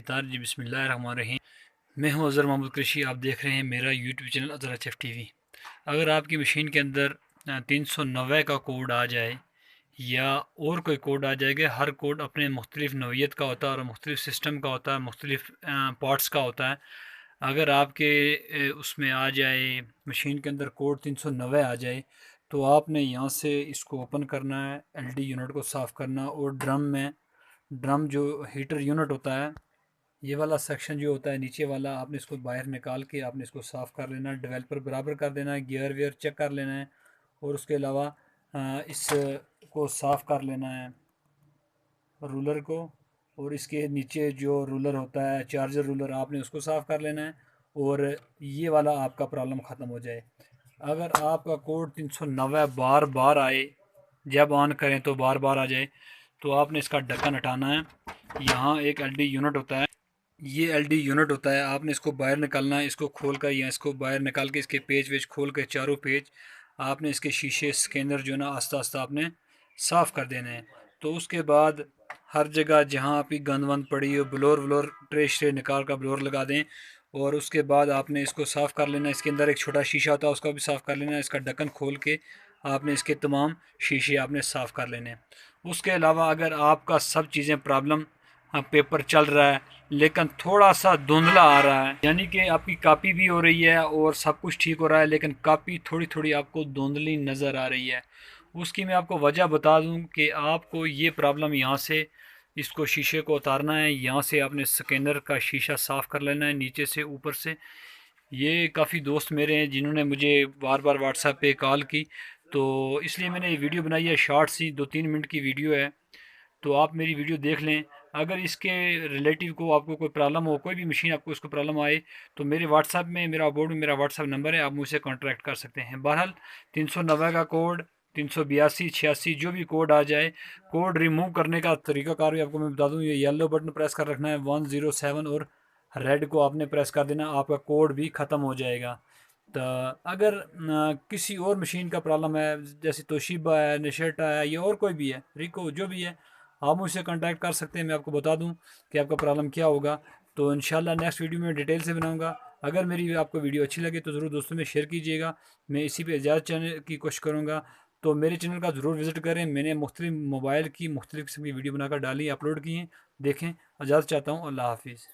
जी बिस्मिल्लाहिर्रहमानिर्रहीम। मैं हूं अज़हर मोहम्मद कृषि। आप देख रहे हैं मेरा YouTube channel Azhar H F T V. अगर आपकी मशीन के अंदर 390 का कोड आ जाए या और कोई कोड आ जाएगा, हर कोड अपने मुख्तलिफ नौइयत का होता है और मुख्तलिफ सिस्टम का होता है, मुख्तलिफ पार्ट्स का होता है। अगर आपके उसमें आ जाए, मशीन के अंदर कोड 390 आ जाए, तो आपने यहाँ से इसको ओपन करना है, एलडी यूनिट को साफ़ करना, और ड्रम जो हीटर यूनिट होता है, ये वाला सेक्शन जो होता है नीचे वाला, आपने इसको बाहर निकाल के आपने इसको साफ़ कर लेना है, डेवलपर बराबर कर देना है, गियर वेयर चेक कर लेना है, और उसके अलावा इसको साफ़ कर लेना है रूलर को। और इसके नीचे जो रूलर होता है, चार्जर रूलर, आपने उसको साफ़ कर लेना है, और ये वाला आपका प्रॉब्लम ख़त्म हो जाए। अगर आपका कोड 390 बार बार आए, जब ऑन करें तो बार बार आ जाए, तो आपने इसका ढक्कन हटाना है। यहाँ एक एलडी यूनिट होता है, ये एलडी यूनिट होता है, आपने इसको बाहर निकालना है। इसको खोल कर या इसको बाहर निकाल के इसके पेज वेज खोल के चारों पेज आपने इसके शीशे स्कैनर जो ना आस्ता आस्ता आपने साफ़ कर देने हैं। तो उसके बाद हर जगह जहाँ आपकी गंद वंद पड़ी हो, ब्लोर व्लोर ट्रे श्रे निकाल कर ब्लोर लगा दें। और उसके बाद आपने इसको साफ़ कर लेना है। इसके अंदर एक छोटा शीशा होता है, उसका भी साफ़ कर लेना है। इसका ढक्कन खोल के आपने इसके तमाम शीशे आपने साफ़ कर लेने हैं। उसके अलावा अगर आपका सब चीज़ें प्रॉब्लम, हाँ, पेपर चल रहा है लेकिन थोड़ा सा धुंधला आ रहा है, यानी कि आपकी कॉपी भी हो रही है और सब कुछ ठीक हो रहा है, लेकिन कॉपी थोड़ी थोड़ी आपको धुंधली नज़र आ रही है, उसकी मैं आपको वजह बता दूं कि आपको ये प्रॉब्लम यहाँ से इसको शीशे को उतारना है। यहाँ से आपने स्कैनर का शीशा साफ़ कर लेना है, नीचे से ऊपर से। ये काफ़ी दोस्त मेरे हैं जिन्होंने मुझे बार बार व्हाट्सएप पे कॉल की, तो इसलिए मैंने ये वीडियो बनाई है। शॉर्ट सी 2-3 मिनट की वीडियो है, तो आप मेरी वीडियो देख लें। अगर इसके रिलेटिव को आपको कोई प्रॉब्लम हो, कोई भी मशीन आपको उसको प्रॉब्लम आए, तो मेरे व्हाट्सएप में, मेरा बोर्ड में मेरा व्हाट्सएप नंबर है, आप मुझसे कॉन्टैक्ट कर सकते हैं। बहरहाल 390 का कोड, 382 86 जो भी कोड आ जाए, कोड रिमूव करने का तरीकाकार भी आपको मैं बता दूं। ये येलो बटन प्रेस कर रखना है 107, और रेड को आपने प्रेस कर देना, आपका कोड भी ख़त्म हो जाएगा। तो अगर किसी और मशीन का प्रॉब्लम है, जैसे तोशिबा है, निशेटा है, या और कोई भी है, रिको जो भी है, आप मुझसे कांटेक्ट कर सकते हैं। मैं आपको बता दूं कि आपका प्रॉब्लम क्या होगा। तो इंशाल्लाह नेक्स्ट वीडियो में डिटेल से बनाऊंगा। अगर मेरी आपको वीडियो अच्छी लगे तो ज़रूर दोस्तों में शेयर कीजिएगा। मैं इसी पे ज़्यादा चैनल की कोशिश करूँगा, तो मेरे चैनल का ज़रूर विज़िट करें। मैंने मुख्तलिफ मोबाइल की मुख्तलिफ किस्म की वीडियो बनाकर डाली, अपलोड की हैं, देखें। इजाज़त चाहता हूँ। अल्लाह हाफिज़।